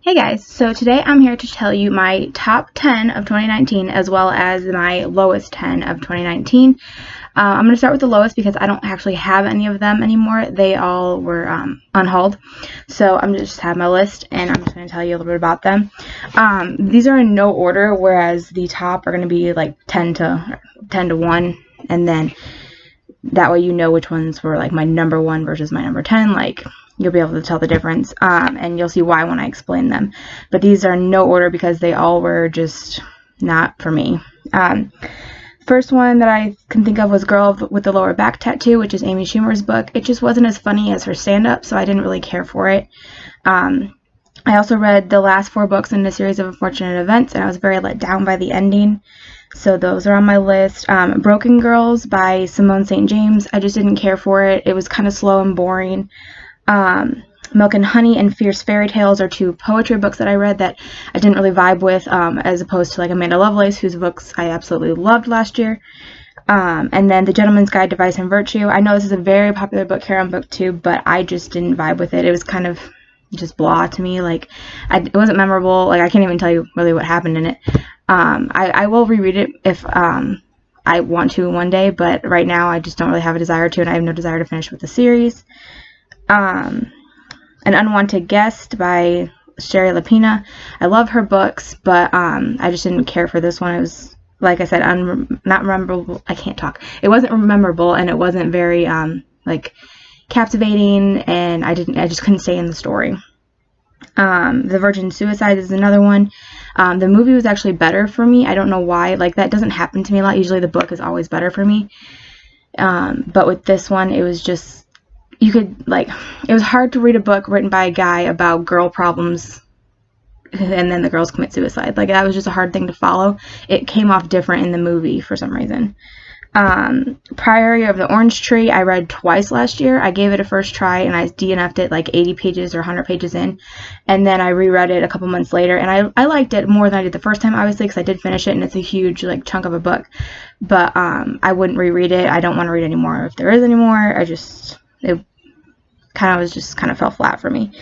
Hey guys, so today I'm here to tell you my top 10 of 2019 as well as my lowest 10 of 2019. I'm going to start with the lowest because I don't actually have any of them anymore. They all were unhauled. So I'm just have my list and I'm just going to tell you a little bit about them. These are in no order, whereas the top are going to be like 10 to 1, and then that way you know which ones were like my number 1 versus my number 10. Like, you'll be able to tell the difference, and you'll see why when I explain them. But these are in no order because they all were just not for me. First one that I can think of was Girl with the Lower Back Tattoo, which is Amy Schumer's book. It just wasn't as funny as her stand-up, so I didn't really care for it. I also read the last 4 books in a series of unfortunate events, and I was very let down by the ending. So those are on my list. Broken Girls by Simone St. James. I just didn't care for it. It was kind of slow and boring. Milk and Honey and Fierce Fairy Tales are 2 poetry books that I read that I didn't really vibe with, as opposed to like Amanda Lovelace, whose books I absolutely loved last year. And then The Gentleman's Guide to Vice and Virtue. I know this is a very popular book here on BookTube, but I just didn't vibe with it. It was kind of just blah to me. Like, it wasn't memorable. Like, I can't even tell you really what happened in it. I will reread it if I want to one day, but right now I just don't really have a desire to, and I have no desire to finish with the series. An Unwanted Guest by Sherry Lapina. I love her books, but I just didn't care for this one. It was, like I said, not memorable. I can't talk. It wasn't memorable, and it wasn't very like captivating, and I just couldn't stay in the story. The Virgin Suicide is another one. The movie was actually better for me. I don't know why. Like, that doesn't happen to me a lot. Usually the book is always better for me. But with this one, it was just, it was hard to read a book written by a guy about girl problems and then the girls commit suicide. Like, that was just a hard thing to follow. It came off different in the movie for some reason. Priory of the Orange Tree, I read twice last year. I gave it a first try and I DNF'd it like 80 pages or 100 pages in, and then I reread it a couple months later, and I liked it more than I did the first time, obviously, because I did finish it and it's a huge like chunk of a book, but I wouldn't reread it. I don't want to read anymore if there is anymore. It kind of fell flat for me.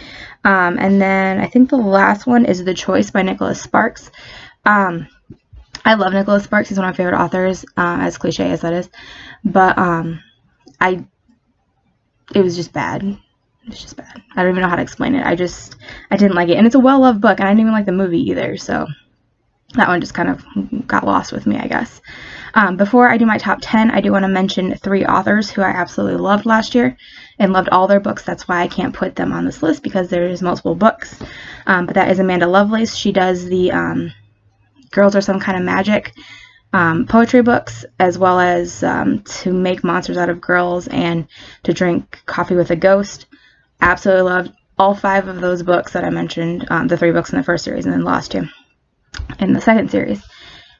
And then I think the last one is The Choice by Nicholas Sparks. I love Nicholas Sparks. He's one of my favorite authors, as cliche as that is. But it was just bad. It's just bad. I don't even know how to explain it. I didn't like it. And it's a well-loved book, and I didn't even like the movie either. So that one just kind of got lost with me, I guess. Before I do my top 10, I do want to mention 3 authors who I absolutely loved last year and loved all their books. That's why I can't put them on this list, because there's multiple books. But that is Amanda Lovelace. She does the Girls Are Some Kind of Magic poetry books, as well as To Make Monsters Out of Girls and To Drink Coffee with a Ghost. Absolutely loved all 5 of those books that I mentioned, the 3 books in the first series and then lost 2 in the second series.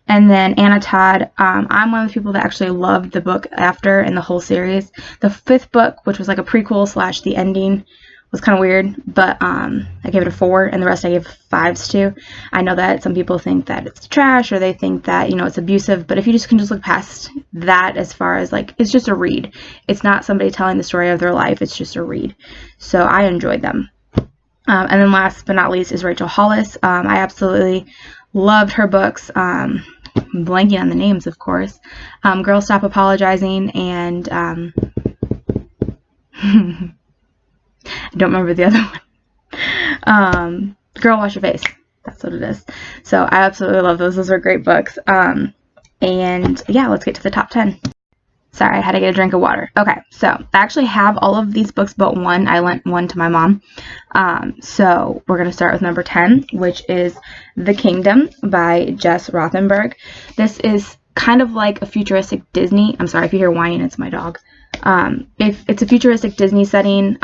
And then Anna Todd, I'm one of the people that actually loved the book after and the whole series. The 5th book, which was like a prequel / the ending, was kind of weird, but I gave it a 4, and the rest I gave 5s to. I know that some people think that it's trash, or they think that, it's abusive, but if you can just look past that, as far as like, it's just a read. It's not somebody telling the story of their life, it's just a read. So I enjoyed them. And then last but not least is Rachel Hollis. I absolutely loved her books. I'm blanking on the names, of course. Girl Stop Apologizing, and I don't remember the other one. Girl Wash Your Face. That's what it is. So I absolutely love those. Those are great books. And yeah, let's get to the top 10. Sorry, I had to get a drink of water. Okay, so I actually have all of these books but one. I lent one to my mom. So we're going to start with number 10, which is The Kingdom by Jess Rothenberg. This is kind of like a futuristic Disney. I'm sorry if you hear whining, it's my dog. If it's a futuristic Disney setting,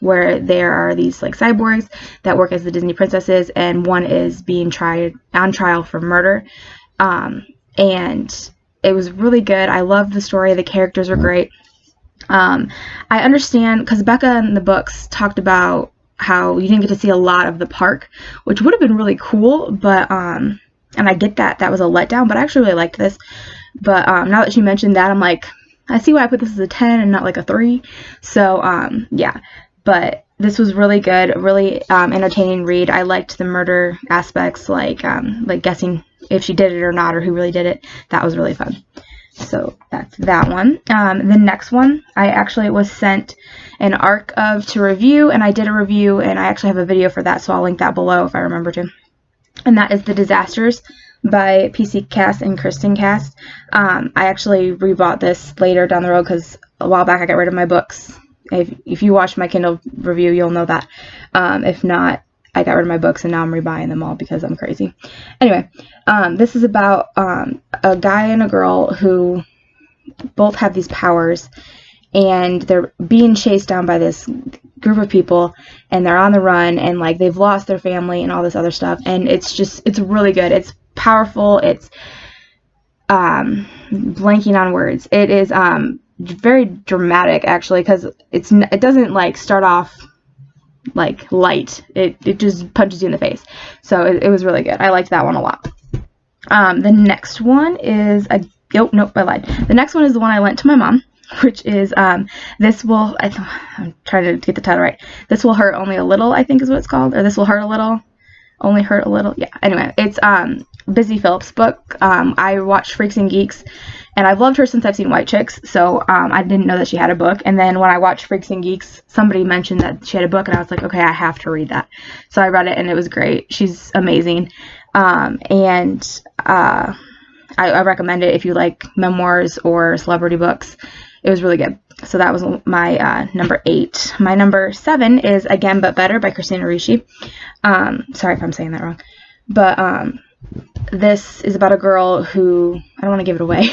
where there are these like cyborgs that work as the Disney princesses, and one is being on trial for murder. And it was really good. I loved the story. The characters are great. I understand, because Becca in the books talked about how you didn't get to see a lot of the park, which would have been really cool, but and I get that was a letdown, but I actually really liked this. But now that she mentioned that, I'm like, I see why I put this as a 10 and not like a 3. So yeah, but this was really good, really entertaining read. I liked the murder aspects, like guessing if she did it or not, or who really did it. That was really fun. So that's that one. The next one, I actually was sent an arc of to review, and I did a review, and I actually have a video for that, so I'll link that below if I remember to. And that is The Disasters by PC Cast and Kristen Cast. I actually rebought this later down the road because a while back I got rid of my books. If you watch my Kindle review, you'll know that. If not, I got rid of my books and now I'm rebuying them all because I'm crazy. Anyway, this is about a guy and a girl who both have these powers, and they're being chased down by this group of people, and they're on the run, and like they've lost their family and all this other stuff, and it's really good. It's powerful. It's blanking on words. It is very dramatic, actually, because it doesn't like start off like light. It just punches you in the face. So it was really good. I liked that one a lot. The next one is nope, I lied. The next one is the one I lent to my mom, which is I'm trying to get the title right. This Will Hurt Only a Little, I think is what it's called, or This Will Hurt a Little, Only Hurt a Little. Yeah. Anyway, it's Busy Phillips' book. I watched Freaks and Geeks, and I've loved her since I've seen White Chicks, so I didn't know that she had a book. And then when I watched Freaks and Geeks, somebody mentioned that she had a book, and I was like, okay, I have to read that. So I read it, and it was great. She's amazing. I recommend it if you like memoirs or celebrity books. It was really good. So that was my number 8. My number 7 is Again But Better by Christina Ricci. Sorry if I'm saying that wrong. But this is about a girl who, I don't want to give it away.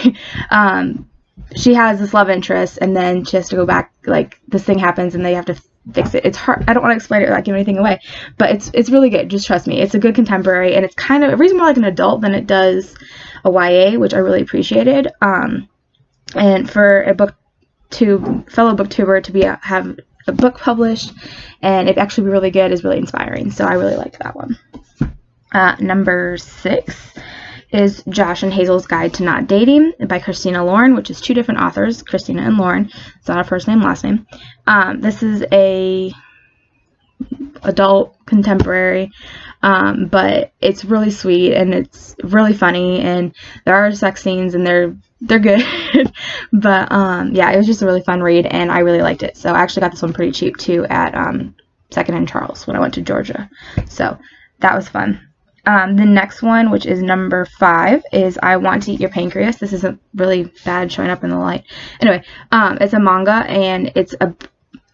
She has this love interest, and then she has to go back, like this thing happens and they have to fix it. It's hard. I don't want to explain it without giving anything away, but it's really good. Just trust me. It's a good contemporary, and it's kind of, it reads more like an adult than it does a YA, which I really appreciated. And for a fellow booktuber to have a book published and it actually be really good is really inspiring. So I really liked that one. Number 6 is Josh and Hazel's Guide to Not Dating by Christina Lauren, which is 2 different authors, Christina and Lauren. It's not a first name, last name. This is a adult contemporary, but it's really sweet and it's really funny, and there are sex scenes and they're good. But yeah, it was just a really fun read and I really liked it. So I actually got this one pretty cheap too at Second and Charles when I went to Georgia. So that was fun. The next one, which is number 5, is I Want to Eat Your Pancreas. This isn't really bad showing up in the light. Anyway, it's a manga, and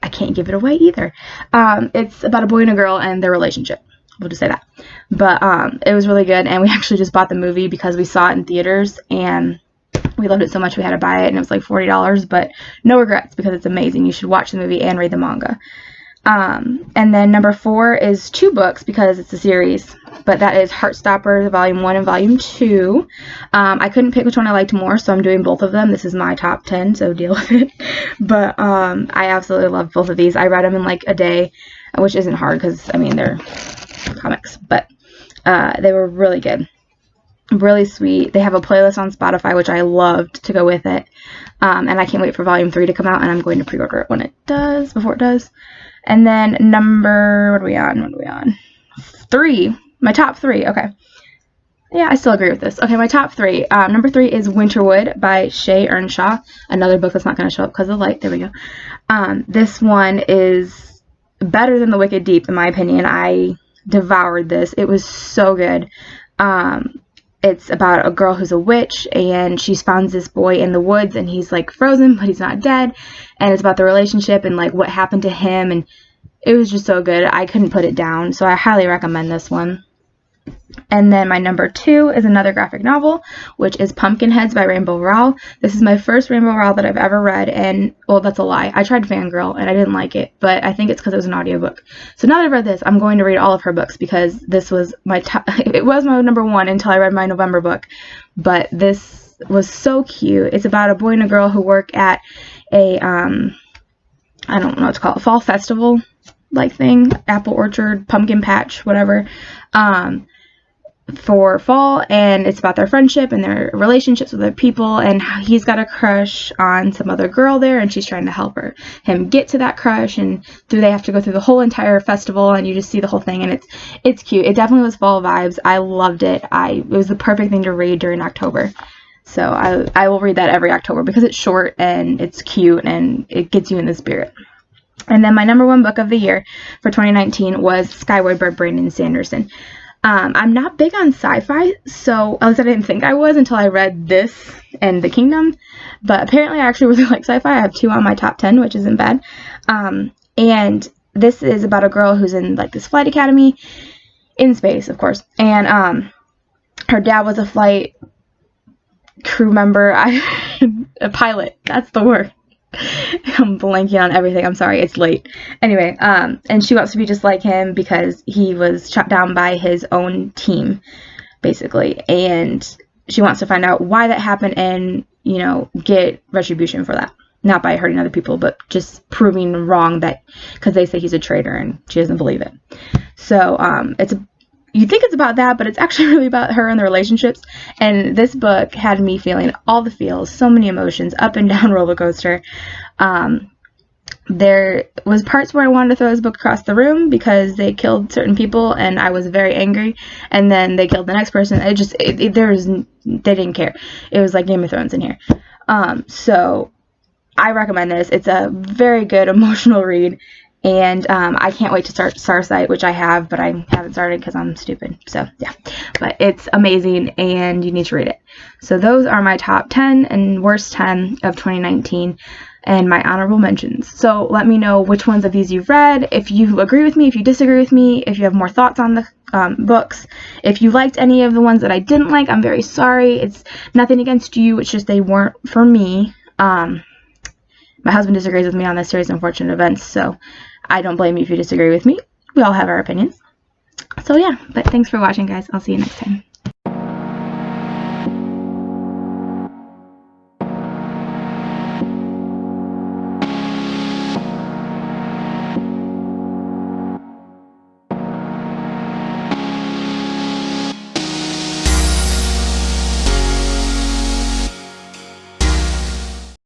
I can't give it away either. It's about a boy and a girl and their relationship. We'll just say that. But it was really good, and we actually just bought the movie because we saw it in theaters, and we loved it so much we had to buy it, and it was like $40, but no regrets because it's amazing. You should watch the movie and read the manga. And then number 4 is 2 books because it's a series, but that is Heartstopper Volume 1 and Volume 2. I couldn't pick which one I liked more, so I'm doing both of them. This is my top 10, so deal with it. But I absolutely love both of these. I read them in like a day, which isn't hard because, I mean, they're comics, but they were really good. Really sweet. They have a playlist on Spotify, which I loved to go with it. And I can't wait for Volume 3 to come out, and I'm going to pre-order it when it does, before it does. And then number, what are we on? 3. My top 3. Okay. Yeah, I still agree with this. Okay, my top 3. Number 3 is Winterwood by Shay Earnshaw. Another book that's not going to show up because of the light. There we go. This one is better than The Wicked Deep, in my opinion. I devoured this. It was so good. It's about a girl who's a witch, and she finds this boy in the woods, and he's like frozen, but he's not dead. And it's about the relationship and like what happened to him, and it was just so good. I couldn't put it down, so I highly recommend this one. And then my number 2 is another graphic novel, which is Pumpkinheads by Rainbow Rowell. This is my first Rainbow Rowell that I've ever read, and, well, that's a lie. I tried Fangirl, and I didn't like it, but I think it's because it was an audiobook. So now that I've read this, I'm going to read all of her books, because this was my top, it was my number 1 until I read my November book, but this was so cute. It's about a boy and a girl who work at a, I don't know what to call it, fall festival like thing, apple orchard, pumpkin patch, whatever. for fall, and it's about their friendship and their relationships with other people, and how he's got a crush on some other girl there, and she's trying to help him get to that crush, and they have to go through the whole entire festival, and you just see the whole thing, and it's cute. It definitely was fall vibes. I loved it. It was the perfect thing to read during October. So I will read that every October because it's short and it's cute and it gets you in the spirit. And then my number one book of the year for 2019 was Skyward by Brandon Sanderson. I'm not big on sci-fi, so at least I didn't think I was until I read this and The Kingdom, but apparently I actually really like sci-fi. I have 2 on my top 10, which isn't bad. And this is about a girl who's in like this flight academy in space, of course, and her dad was a flight crew member, a pilot, that's the word. I'm blanking on everything. I'm sorry, it's late. Anyway, and she wants to be just like him because he was shot down by his own team, basically. And she wants to find out why that happened and, you know, get retribution for that. Not by hurting other people, but just proving wrong that, because they say he's a traitor and she doesn't believe it. So, you think it's about that, but it's actually really about her and the relationships. And this book had me feeling all the feels, so many emotions, up and down roller coaster. There was parts where I wanted to throw this book across the room because they killed certain people and I was very angry. And then they killed the next person. They didn't care. It was like Game of Thrones in here. So I recommend this. It's a very good emotional read. And I can't wait to start Starsight, which I have, but I haven't started because I'm stupid. So, yeah. But it's amazing, and you need to read it. So those are my top 10 and worst 10 of 2019, and my honorable mentions. So let me know which ones of these you've read, if you agree with me, if you disagree with me, if you have more thoughts on the books. If you liked any of the ones that I didn't like, I'm very sorry. It's nothing against you. It's just they weren't for me. My husband disagrees with me on this series, Unfortunate Events, so I don't blame you if you disagree with me. We all have our opinions. So yeah, but thanks for watching, guys. I'll see you next time.